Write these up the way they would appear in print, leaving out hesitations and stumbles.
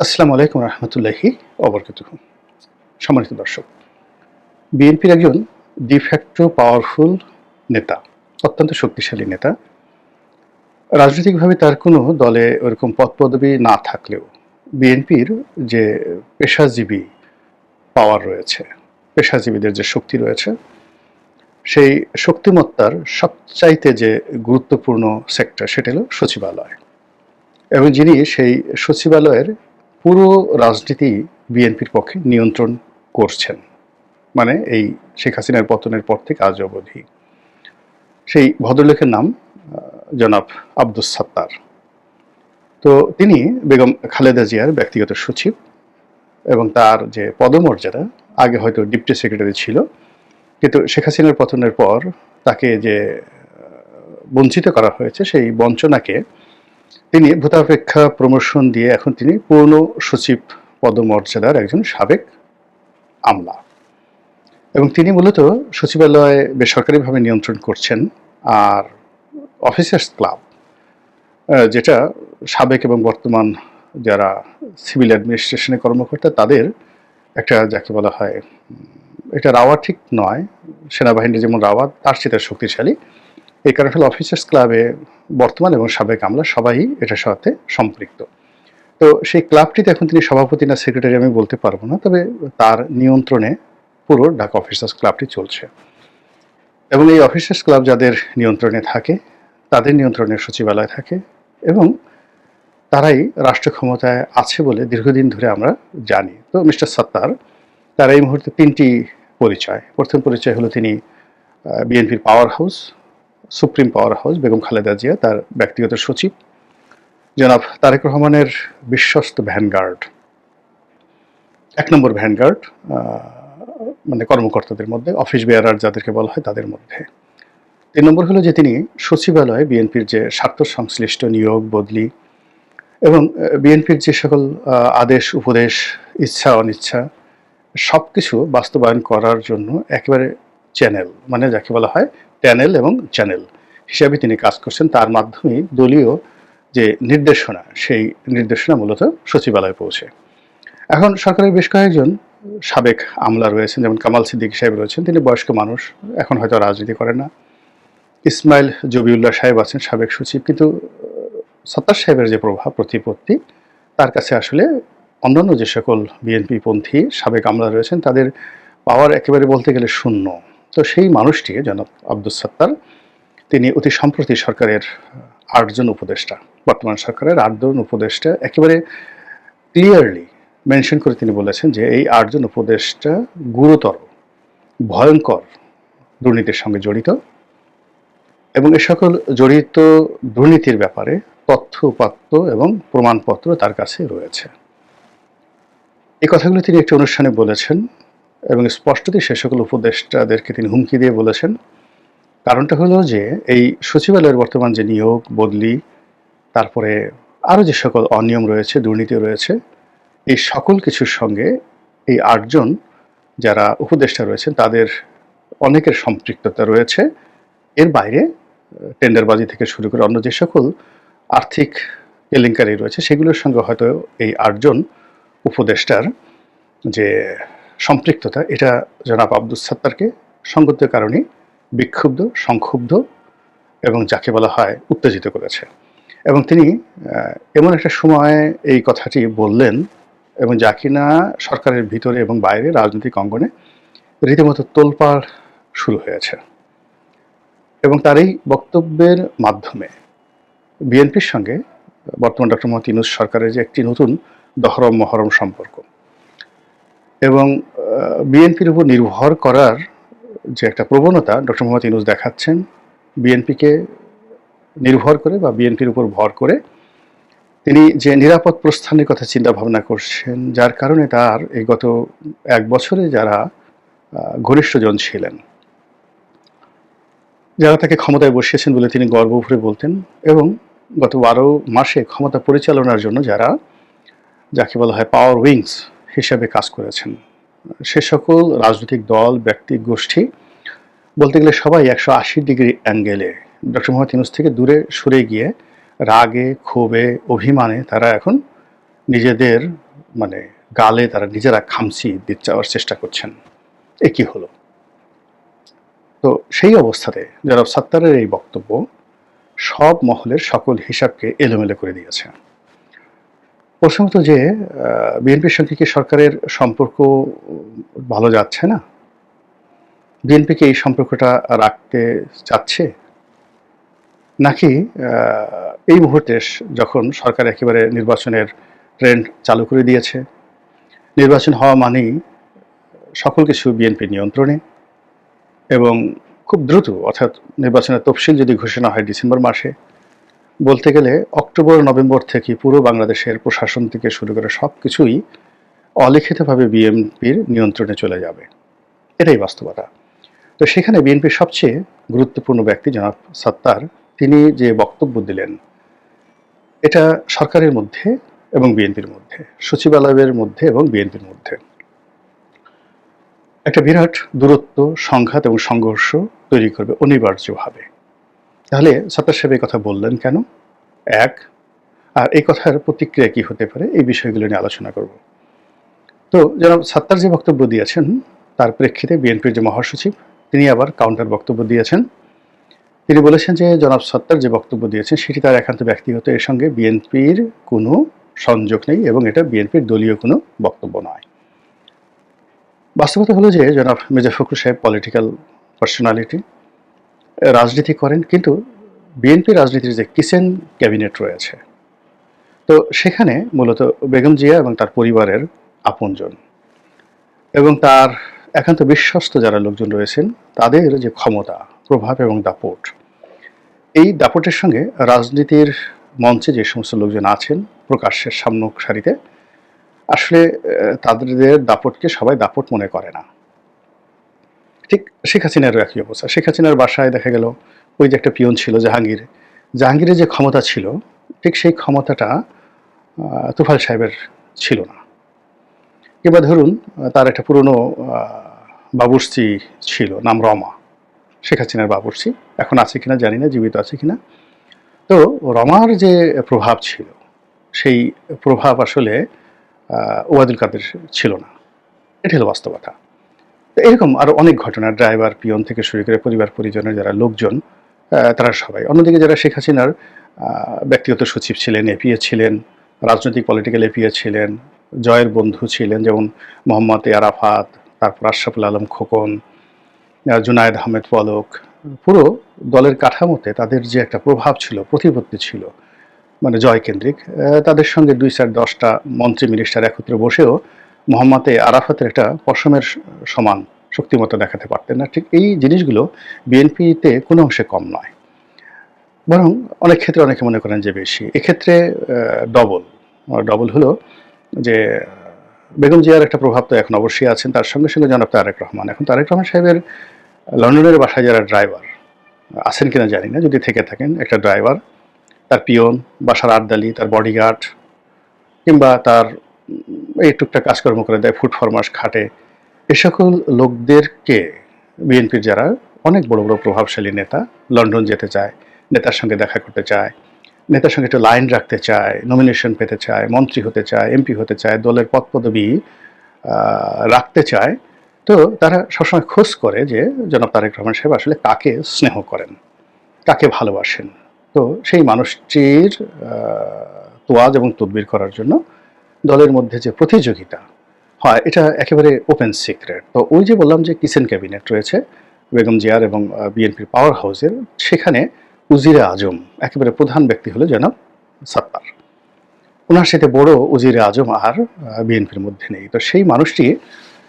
আসসালামু আলাইকুম রহমতুল্লাহি ওবরকাতুহু। সম্মানিত দর্শক, বিএনপির একজন ডিফ্যাক্টো পাওয়ারফুল নেতা, অত্যন্ত শক্তিশালী নেতা। রাজনৈতিকভাবে তার কোনো দলে ওরকম পদপদবি না থাকলেও বিএনপির যে পেশাজীবী পাওয়ার রয়েছে, পেশাজীবীদের যে শক্তি রয়েছে, সেই শক্তিমত্তার সবচাইতে যে গুরুত্বপূর্ণ সেক্টর সেটা হলো সচিবালয়। এবং যিনি সেই সচিবালয়ের পুরো রাজনীতি বিএনপির পক্ষে নিয়ন্ত্রণ করছেন, মানে এই শেখ হাসিনার পতনের পর থেকে আজ অবধি, সেই ভদ্রলোকের নাম জনাব আব্দুস সাত্তার। তো তিনি বেগম খালেদা জিয়ার ব্যক্তিগত সচিব এবং তার যে পদমর্যাদা, আগে হয়তো ডিপটি সেক্রেটারি ছিল, কিন্তু শেখ হাসিনার পতনের পর তাকে যে বঞ্চিত করা হয়েছে, সেই বঞ্চনাকে তিনি ভূতাপেক্ষা প্রমোশন দিয়ে এখন তিনি পূর্ণ সচিব পদমর্যাদার একজন সাবেক আমলা। এবং তিনি মূলত সচিবালয়ে বেসরকারিভাবে নিয়ন্ত্রণ করছেন। আর অফিসার্স ক্লাব, যেটা সাবেক এবং বর্তমান যারা সিভিল অ্যাডমিনিস্ট্রেশনের কর্মকর্তা, তাদের একটা, যাকে বলা হয়, এটা রাওয়া ঠিক নয়, সেনাবাহিনীর যেমন রাওয়া তার চেয়ে শক্তিশালী। এই কারণে হলো অফিসার্স ক্লাবে বর্তমান এবং সাবেক আমলা সবাই এটার সাথে সম্পৃক্ত। তো সেই ক্লাবটিতে এখন তিনি সভাপতি না সেক্রেটারি আমি বলতে পারবো না, তবে তার নিয়ন্ত্রণে পুরো ঢাকা অফিসার্স ক্লাবটি চলছে। এবং এই অফিসার্স ক্লাব যাদের নিয়ন্ত্রণে থাকে, তাদের নিয়ন্ত্রণে সচিবালয় থাকে, এবং তারাই রাষ্ট্র ক্ষমতায় আছে বলে দীর্ঘদিন ধরে আমরা জানি। তো মিস্টার সাত্তার, তার এই মুহূর্তে তিনটি পরিচয়। প্রথম পরিচয় হলো তিনি বিএনপির power house, supreme power house Begum Khaleda Zia তার ব্যক্তিগত সচিব, জনাব তারেক রহমানের বিশ্বস্ত ভ্যানগার্ড, এক নম্বর ভ্যানগার্ড, মানে কর্মকর্তাদের মধ্যে, অফিস বেয়ারার যাদেরকে বলা হয় তাদের মধ্যে। ৩ নম্বর হলো যে তিনি সচিবালয়ে বিএনপির যে স্বার্থ সংশ্লিষ্ট নিয়োগ বদলি এবং বিএনপির যে সকল আদেশ উপদেশ, ইচ্ছা অনিচ্ছা সব কিছু বাস্তবায়ন করার জন্য একেবারে চ্যানেল, মানে যাকে বলা হয় ট্যানেল এবং চ্যানেল হিসাবে তিনি কাজ করছেন। তার মাধ্যমেই দলীয় যে নির্দেশনা, সেই নির্দেশনা মূলত সচিবালয়ে পৌঁছে। এখন সরকারের বেশ কয়েকজন সাবেক আমলা রয়েছেন, যেমন কামাল সিদ্দিকী সাহেব রয়েছেন, তিনি বয়স্ক মানুষ, এখন হয়তো রাজনীতি করেন না। ইসমাইল জবিউল্লাহ সাহেব আছেন সাবেক সচিব, কিন্তু সাত্তার সাহেবের যে প্রভাব প্রতিপত্তি, তার কাছে আসলে অন্যান্য যে সকল বিএনপি পন্থী সাবেক আমলা রয়েছেন তাদের পাওয়ার একেবারে বলতে গেলে শূন্য। তো সেই মানুষটি জনাব আব্দুস সাত্তার, তিনি অতি সম্প্রতি সরকারের ৮ জন উপদেষ্টা, বর্তমান সরকারের ৮ জন উপদেষ্টা একেবারে ক্লিয়ারলি মেনশন করে তিনি বলেছেন যে এই ৮ জন উপদেষ্টা গুরুতর, ভয়ঙ্কর দুর্নীতির সঙ্গে জড়িত, এবং এ সকল জড়িত দুর্নীতির ব্যাপারে তথ্য উপাত্ত এবং প্রমাণপত্র তার কাছে রয়েছে। এই কথাগুলো তিনি একটি অনুষ্ঠানে বলেছেন এবং স্পষ্টতই সে সকল উপদেষ্টাদেরকে তিনি হুমকি দিয়ে বলেছেন। কারণটা হলো যে এই সচিবালয়ের বর্তমান যে নিয়োগ বদলি, তারপরে আরও যে সকল অনিয়ম রয়েছে, দুর্নীতি রয়েছে, এই সকল কিছুর সঙ্গে এই ৮ জন যারা উপদেষ্টা রয়েছেন তাদের অনেকের সম্পৃক্ততা রয়েছে। এর বাইরে টেন্ডারবাজি থেকে শুরু করে অন্য যে সকল আর্থিক কেলেঙ্কারি রয়েছে, সেগুলোর সঙ্গে হয়তো এই ৮ জন উপদেষ্টার যে সম্পৃক্ততা, এটা জনাব আব্দুস সাত্তারকে সঙ্গত কারণে বিক্ষুব্ধ, সংক্ষুব্ধ এবং যাকে বলা হয় উত্তেজিত করেছে। এবং তিনি এমন একটা সময় এই কথাটি বললেন, এবং যা কিনা সরকারের ভিতরে এবং বাইরে রাজনৈতিক অঙ্গনে রীতিমতো তোলপাড় শুরু হয়েছে। এবং তার এই বক্তব্যের মাধ্যমে বিএনপির সঙ্গে বর্তমান ডক্টর মোহাম্মদ ইউনূস সরকারের যে একটি নতুন দহরম মহরম সম্পর্ক, এবং বিএনপির উপর নির্ভর করার যে একটা প্রবণতা ডক্টর মোহাম্মদ ইউনূস দেখাচ্ছেন, বিএনপিকে নির্ভর করে বা বিএনপির উপর ভর করে তিনি যে নিরাপদ প্রস্থানের কথা চিন্তা ভাবনা করছেন, যার কারণে তার এই গত ১ বছরে যারা ঘনিষ্ঠজন ছিলেন, যারা তাকে ক্ষমতায় বসিয়েছেন বলে তিনি গর্ব ভরে বলতেন, এবং গত ১২ মাসে ক্ষমতা পরিচালনার জন্য যারা, যাকে বলা হয় পাওয়ার উইংস হিসাবে কাজ করেছেন, সে সকল রাজনৈতিক দল, ব্যক্তি, গোষ্ঠী, বলতে গেলে সবাই ১৮০ ডিগ্রি অ্যাঙ্গেলে ডক্টর মোহাম্মদ ইউনূস থেকে দূরে সরে গিয়ে রাগে, ক্ষোভে, অভিমানে তারা এখন নিজেদের মানে গালে তারা নিজেরা খামচি চাওয়ার চেষ্টা করছেন। এ কি হলো? তো সেই অবস্থাতে জনাব সাত্তারের এই বক্তব্য সব মহলের সকল হিসাবকে এলোমেলো করে দিয়েছে। প্রথমত যে বিএনপির সঙ্গে কি সরকারের সম্পর্ক ভালো যাচ্ছে না? বিএনপি কি এই সম্পর্কটা রাখতে চাচ্ছে? নাকি এই মুহূর্তে যখন সরকার একেবারে নির্বাচনের ট্রেন্ড চালু করে দিয়েছে, নির্বাচন হওয়া মানেই সকল কিছু বিএনপির নিয়ন্ত্রণে, এবং খুব দ্রুত, অর্থাৎ নির্বাচনের তফসিল যদি ঘোষণা হয় ডিসেম্বর মাসে, বলতে গেলে অক্টোবর নভেম্বর থেকে পুরো বাংলাদেশের প্রশাসন থেকে শুরু করে সব কিছুই অলিখিতভাবে বিএনপির নিয়ন্ত্রণে চলে যাবে। এটাই বাস্তবতা। তো সেখানে বিএনপির সবচেয়ে গুরুত্বপূর্ণ ব্যক্তি জনাব সাত্তার, তিনি যে বক্তব্য দিলেন, এটা সরকারের মধ্যে এবং বিএনপির মধ্যে, সচিবালয়ের মধ্যে এবং বিএনপির মধ্যে একটা বিরাট দূরত্ব, সংঘাত এবং সংঘর্ষ তৈরি করবে অনিবার্যভাবে। তাহলে সাত্তার সাহেব এই কথা বললেন কেন? এক, আর এই কথার প্রতিক্রিয়া কি হতে পারে, এই বিষয়গুলো নিয়ে আলোচনা করব। তো জনাব সাত্তার যে বক্তব্য দিয়েছেন তার প্রেক্ষিতে বিএনপির যে মহাসচিব, তিনি আবার কাউন্টার বক্তব্য দিয়েছেন। তিনি বলেছেন যে জনাব সাত্তার যে বক্তব্য দিয়েছেন সেটি তার একান্ত ব্যক্তিগত, এর সঙ্গে বিএনপির কোনো সংযোগ নেই এবং এটা বিএনপির দলীয় কোনো বক্তব্য নয়। বাস্তবতা হলো যে জনাব মির্জা ফখরুল সাহেব পলিটিক্যাল পার্সোনালিটি, রাজনীতি করেন, কিন্তু বিএনপি রাজনীতির যে কিচেন ক্যাবিনেট রয়েছে, তো সেখানে মূলত বেগম জিয়া এবং তার পরিবারের আপনজন এবং তার একান্ত বিশ্বস্ত যারা লোকজন রয়েছেন, তাদের যে ক্ষমতা, প্রভাব এবং দাপট, এই দাপটের সঙ্গে রাজনীতির মঞ্চে যে সমস্ত লোকজন আছেন প্রকাশ্যের সামনে সারিতে, আসলে তাদের দাপটকে সবাই দাপট মনে করে না। ঠিক শেখ হাসিনারও একই অবস্থা। শেখ হাসিনার বাসায় দেখা গেল ওই যে একটা পিয়ন ছিল জাহাঙ্গীর, জাহাঙ্গীরের যে ক্ষমতা ছিল, ঠিক সেই ক্ষমতাটা তোফায়েল সাহেবের ছিল না। কিংবা ধরুন তার একটা পুরনো বাবুর্চি ছিল, নাম রমা, শেখ হাসিনার বাবুর্চি, এখন আছে কিনা জানি না, জীবিত আছে কিনা। তো রমার যে প্রভাব ছিল, সেই প্রভাব আসলে ওবায়দুল কাদের ছিল না। এটা হলো বাস্তবতা। তো এরকম আরও অনেক ঘটনা, ড্রাইভার, পিয়ন থেকে শুরু করে পরিবার পরিজনের যারা লোকজন, তারা সবাই। অন্যদিকে যারা শেখ হাসিনার ব্যক্তিগত সচিব ছিলেন, এপিএ ছিলেন, রাজনৈতিক পলিটিক্যাল এপিএ ছিলেন, জয়ের বন্ধু ছিলেন, যেমন মোহাম্মদ আরাফাত, তারপর আশরাফুল আলম খোকন, জুনায়েদ আহমেদ পলক, পুরো দলের কাঠামোতে তাদের যে একটা প্রভাব ছিল, প্রতিপত্তি ছিল, মানে জয়কেন্দ্রিক, তাদের সঙ্গে 2-4-10টা মন্ত্রী মিনিস্টার একত্রে বসেও মোহাম্মদ আরাফাতের একটা পশমের সমান শক্তিমত্তা দেখাতে পারতেন না। ঠিক এই জিনিসগুলো বিএনপিতে কোনো অংশে কম নয়, বরং অনেক ক্ষেত্রে অনেকে মনে করেন যে বেশি। এক্ষেত্রে ডবল হলো যে বেগম জিয়ার একটা প্রভাব তো এখন অবশ্যই আছেন, তার সঙ্গে সঙ্গে জনাব তারেক রহমান। এখন তারেক রহমান সাহেবের লন্ডনের বাসায় যারা ড্রাইভার আছেন কিনা জানি না, যদি থেকে থাকেন, একটা ড্রাইভার, তার পিয়ন, বাসার আর্দালি, তার বডিগার্ড, কিংবা তার এই টুকটাক কাজকর্ম করে দেয়, ফুড ফরমাস খাটে, এ সকল লোকদেরকে বিএনপির যারা অনেক বড় বড় প্রভাবশালী নেতা লন্ডন যেতে চায়, নেতার সঙ্গে দেখা করতে চায়, নেতার সঙ্গে একটু লাইন রাখতে চায়, নমিনেশন পেতে চায়, মন্ত্রী হতে চায়, এমপি হতে চায়, দলের পদ পদবি রাখতে চায়, তো তারা সবসময় খোঁজ করে যে জনাব তারেক রহমান সাহেব আসলে কাকে স্নেহ করেন, কাকে ভালোবাসেন। তো সেই মানুষটির তোয়াজ এবং তদবির করার জন্য দলের মধ্যে যে প্রতিযোগিতা হয়, এটা একেবারে ওপেন সিক্রেট। তো ওই যে বললাম যে কিচেন ক্যাবিনেট রয়েছে বেগম জিয়ার এবং বিএনপির পাওয়ার হাউসের, সেখানে উজিরে আজম একেবারে প্রধান ব্যক্তি হলো জনাব সাত্তার। ওনার সাথে বড় উজিরে আজম আর বিএনপির মধ্যে নেই। তো সেই মানুষটি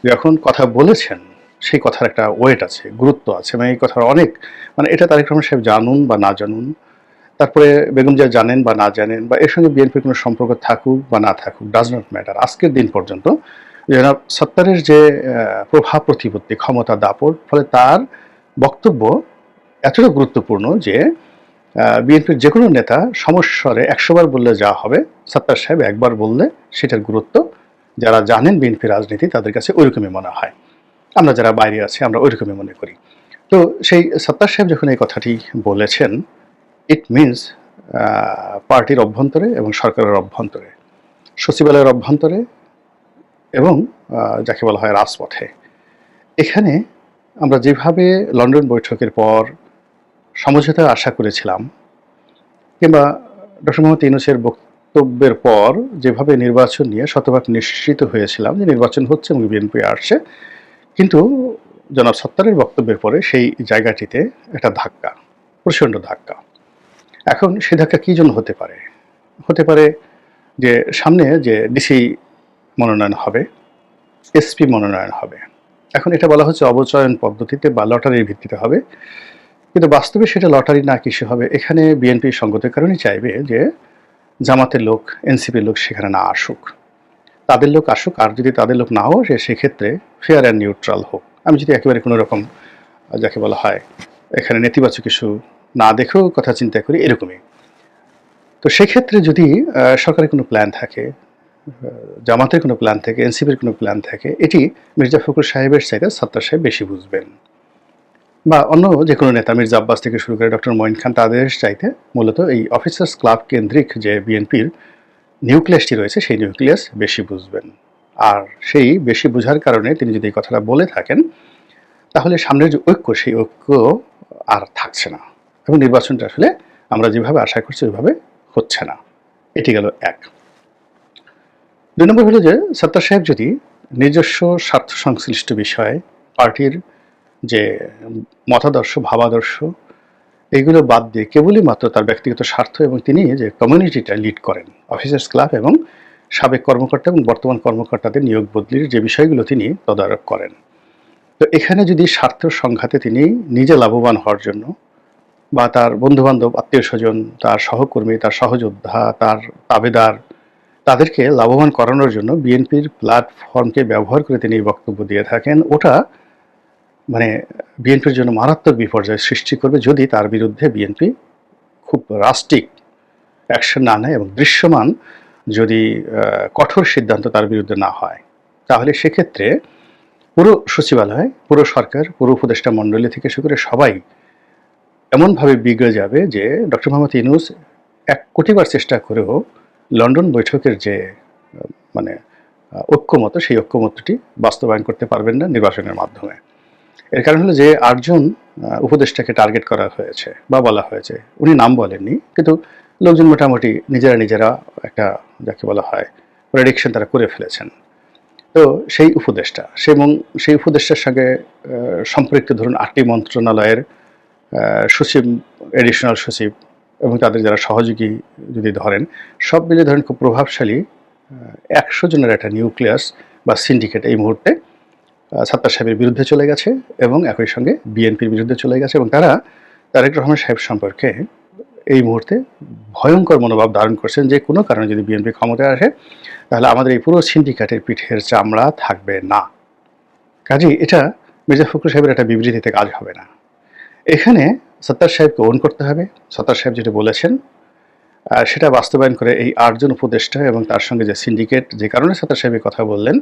যখন কথা বলেছেন, সেই কথার একটা ওয়েট আছে, গুরুত্ব আছে, মানে এই কথার অনেক, মানে এটা তারেক রহমান সাহেব জানুন বা না জানুন, তারপরে বেগম জিয়া জানেন বা না জানেন, বা এর সঙ্গে বিএনপির কোনো সম্পর্ক থাকুক বা না থাকুক, ডাজ নট ম্যাটার, আজকের দিন পর্যন্ত জনাব সাত্তারের যে প্রভাব প্রতিপত্তি, ক্ষমতা, দাপট, ফলে তার বক্তব্য এতটা গুরুত্বপূর্ণ যে বিএনপির যে কোনো নেতা সমস্বরে 100 বার বললে যা হবে, সাত্তার সাহেব একবার বললে সেটার গুরুত্ব যারা জানেন বিএনপি রাজনীতি তাদের কাছে ওইরকমই মনে হয়। আমরা যারা বাইরে আছি আমরা ওইরকমই মনে করি। তো সেই সাত্তার সাহেব যখন এই কথাটি বলেছেন, ইট মিনস পার্টির অভ্যন্তরে এবং সরকারের অভ্যন্তরে, সচিবালয়ের অভ্যন্তরে এবং যাকে বলা হয় রাজপথে। এখানে আমরা যেভাবে লন্ডন বৈঠকের পর সমঝোতা আশা করেছিলাম, কিংবা ডক্টর মোহাম্মদ ইউনূসের বক্তব্যের পর যেভাবে নির্বাচন নিয়ে শতভাগ নিশ্চিত হয়েছিলাম যে নির্বাচন হচ্ছে এবং বিএনপি আসছে, কিন্তু জনাব সত্তারের বক্তব্যের পরে সেই জায়গাটিতে একটা ধাক্কা, প্রচণ্ড ধাক্কা। এখন সে ধাক্কা কী জন্য হতে পারে? হতে পারে যে সামনে যে ডিসি মনোনয়ন হবে, এসপি মনোনয়ন হবে। এখন এটা বলা হচ্ছে অবচয়ন পদ্ধতিতে বা লটারির ভিত্তিতে হবে, কিন্তু বাস্তবে সেটা লটারি না, কিছু হবে। এখানে বিএনপি সঙ্গতের কারণেই চাইবে যে জামাতের লোক, এনসিপির লোক সেখানে না আসুক, তাদের লোক আসুক, আর যদি তাদের লোক নাও আসে সেক্ষেত্রে ফেয়ার অ্যান্ড নিউট্রাল হোক। আমি যদি একেবারে কোনো রকম যাকে বলা হয় এখানে নেতিবাচক কিছু না দেখেও কথা চিন্তা করি, এরকমই। তো সেক্ষেত্রে যদি সরকারের কোনো প্ল্যান থাকে, জামাতের কোনো প্ল্যান থাকে, এনসিপির কোনো প্ল্যান থাকে, এটি মির্জা ফখরুল সাহেবের চাইতে সত্তার সাহেব বেশি বুঝবেন, বা অন্য যে কোনো নেতা মির্জা আব্বাস থেকে শুরু করে ডক্টর মঈন খান, তাদের চাইতে মূলত এই অফিসার্স ক্লাব কেন্দ্রিক যে বিএনপির নিউক্লিয়াসটি রয়েছে সেই নিউক্লিয়াস বেশি বুঝবেন। আর সেই বেশি বোঝার কারণে তিনি যদি এই কথাটা বলে থাকেন, তাহলে সামনের যে ঐক্য, সেই ঐক্য আর থাকছে না, এবং নির্বাচনটা আসলে আমরা যেভাবে আশা করছি ওইভাবে হচ্ছে না। এটি গেল এক। ২ নম্বর হলো যে সত্তার সাহেব যদি নিজস্ব স্বার্থ সংশ্লিষ্ট বিষয়ে পার্টির যে মতাদর্শ, ভাবাদর্শ, এইগুলো বাদ দিয়ে কেবলই মাত্র তার ব্যক্তিগত স্বার্থ এবং তিনি যে কমিউনিটিটা লিড করেন, অফিসার্স ক্লাব এবং সাবেক কর্মকর্তা এবং বর্তমান কর্মকর্তাদের নিয়োগ বদলির যে বিষয়গুলো তিনি তদারক করেন, তো এখানে যদি স্বার্থ সংঘাতে তিনি নিজে লাভবান হওয়ার জন্য, বা তার বন্ধুবান্ধব, আত্মীয় স্বজন, তার সহকর্মী, তার সহযোদ্ধা, তার তাবেদার, তাদেরকে লাভবান করানোর জন্য বিএনপির প্ল্যাটফর্মকে ব্যবহার করে তিনি এই বক্তব্য দিয়ে থাকেন, ওটা মানে বিএনপির জন্য মারাত্মক বিপর্যয় সৃষ্টি করবে যদি তার বিরুদ্ধে বিএনপি খুব রাস্টিক অ্যাকশন না নেয় এবং দৃশ্যমান যদি কঠোর সিদ্ধান্ত তার বিরুদ্ধে না হয়। তাহলে সেক্ষেত্রে পুরো সচিবালয়, পুরো সরকার, পুরো উপদেষ্টা মণ্ডলী থেকে শুরু করে সবাই এমনভাবে বিগড়ে যাবে যে ডক্টর মোহাম্মদ ইউনূস ১ কোটিবার চেষ্টা করেও লন্ডন বৈঠকের যে মানে ঐক্যমত, সেই ঐক্যমতটি বাস্তবায়ন করতে পারবেন না নির্বাচনের মাধ্যমে। এর কারণ হলো যে ৮ জন উপদেষ্টাকে টার্গেট করা হয়েছে বা বলা হয়েছে, উনি নাম বলেননি, কিন্তু লোকজন মোটামুটি নিজেরা একটা যাকে বলা হয় প্রেডিকশন তারা করে ফেলেছেন। তো সেই উপদেষ্টা, এবং সেই উপদেষ্টার সঙ্গে সম্পৃক্ত ধরুন ৮টি মন্ত্রণালয়ের সচিব, এডিশনাল সচিব এবং তাদের যারা সহযোগী যদি ধরেন, সব মিলিয়ে ধরেন খুব প্রভাবশালী ১০০ জনের একটা নিউক্লিয়াস বা সিন্ডিকেট এই মুহূর্তে সত্তার সাহেবের বিরুদ্ধে চলে গেছে এবং একই সঙ্গে বিএনপির বিরুদ্ধে চলে গেছে, এবং তারা তারেক রহমান সাহেব সম্পর্কে এই মুহূর্তে ভয়ঙ্কর মনোভাব ধারণ করছেন যে কোনো কারণে যদি বিএনপি ক্ষমতায় আসে তাহলে আমাদের এই পুরো সিন্ডিকেটের পিঠের চামড়া থাকবে না। কাজেই এটা মির্জা ফখরুল সাহেবের একটা বিবৃতিতে কাজ হবে না। এখানে সত্তার সাহেবকে ওন করতে হবে। সত্তার সাহেব যেটা বলেছেন সেটা বাস্তবায়ন করে এই ৮ জন উপদেষ্টা এবং তার সঙ্গে যে সিন্ডিকেট, যে কারণে সত্তার সাহেব কথা বললেন,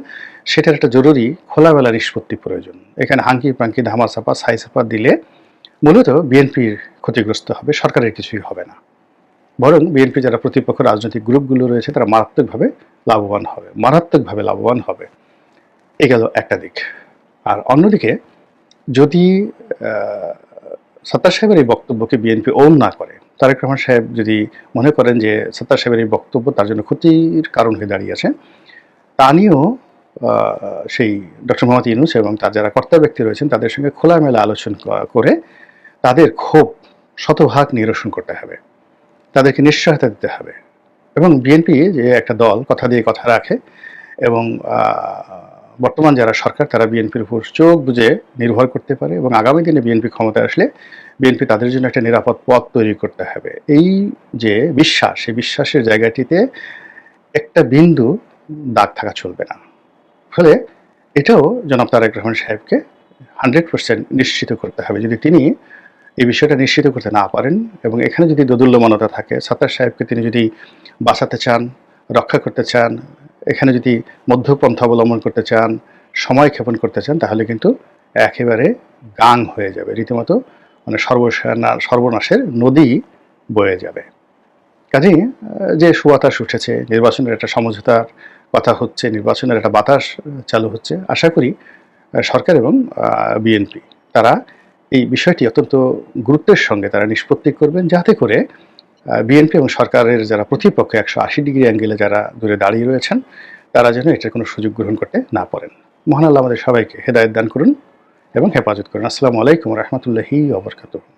সেটার একটা জরুরি খোলামেলা নিষ্পত্তি প্রয়োজন। এখানে হাঙ্কি পাঙ্কি ধামাচাপা ছাইচাপা দিলে মূলত বিএনপির ক্ষতিগ্রস্ত হবে, সরকারের কিছুই হবে না। বরং বিএনপি যারা প্রতিপক্ষ রাজনৈতিক গ্রুপগুলো রয়েছে তারা মারাত্মকভাবে লাভবান হবে। এ গেল একটা দিক। আর অন্যদিকে যদি সত্তার সাহেবের এই বক্তব্যকে বিএনপি ওন না করে, তারেক রহমান সাহেব যদি মনে করেন যে সত্তার সাহেবের এই বক্তব্য তার জন্য ক্ষতির কারণ হয়ে দাঁড়িয়েছে, তা নিয়েও সেই ডক্টর মোহাম্মদ ইউনূস এবং তার যারা কর্তা ব্যক্তি রয়েছেন তাদের সঙ্গে খোলামেলা আলোচনা করে তাদের ক্ষোভ শতভাগ নিরসন করতে হবে, তাদেরকে নিশ্চয়তা দিতে হবে। এবং বিএনপি যে একটা দল কথা দিয়ে কথা রাখে, এবং বর্তমান যারা সরকার তারা বিএনপির উপর চোখ বুজে নির্ভর করতে পারে, এবং আগামী দিনে বিএনপি ক্ষমতায় আসলে বিএনপি তাদের জন্য একটা নিরাপদ পথ তৈরি করতে হবে। এই যে বিশ্বাস, সেই বিশ্বাসের জায়গাটিতে একটা বিন্দু দাগ থাকা চলবে না। ফলে এটাও জনাব তারেক রহমান সাহেবকে 100% নিশ্চিত করতে হবে। যদি তিনি এই বিষয়টা নিশ্চিত করতে না পারেন এবং এখানে যদি দোদুল্যমানতা থাকে, সত্তার সাহেবকে তিনি যদি বাঁচাতে চান, রক্ষা করতে চান, এখানে যদি মধ্যপন্থা অবলম্বন করতে চান, সময় ক্ষেপণ করতে চান, তাহলে কিন্তু একেবারে গাং হয়ে যাবে, রীতিমতো মানে সর্বনাশের নদী বয়ে যাবে। কাজেই যে সুবাতাস উঠেছে, নির্বাচনের একটা সমঝোতার কথা হচ্ছে, নির্বাচনের একটা বাতাস চালু হচ্ছে। আশা করি সরকার এবং বিএনপি তারা এই বিষয়টি অত্যন্ত গুরুত্বের সঙ্গে তারা নিষ্পত্তি করবেন, যাতে করে বিএনপি এবং সরকারের যারা প্রতিপক্ষ 180 ডিগ্রি অ্যাঙ্গেলে যারা দূরে দাঁড়িয়ে রয়েছেন, তারা যেন এটার কোনো সুযোগ গ্রহণ করতে না পারেন। মহান আল্লাহ আমাদের সবাইকে হেদায়েত দান করুন এবং হেফাজত করুন। আসসালামু আলাইকুম ওয়া রাহমাতুল্লাহি ওয়া বারাকাতুহু।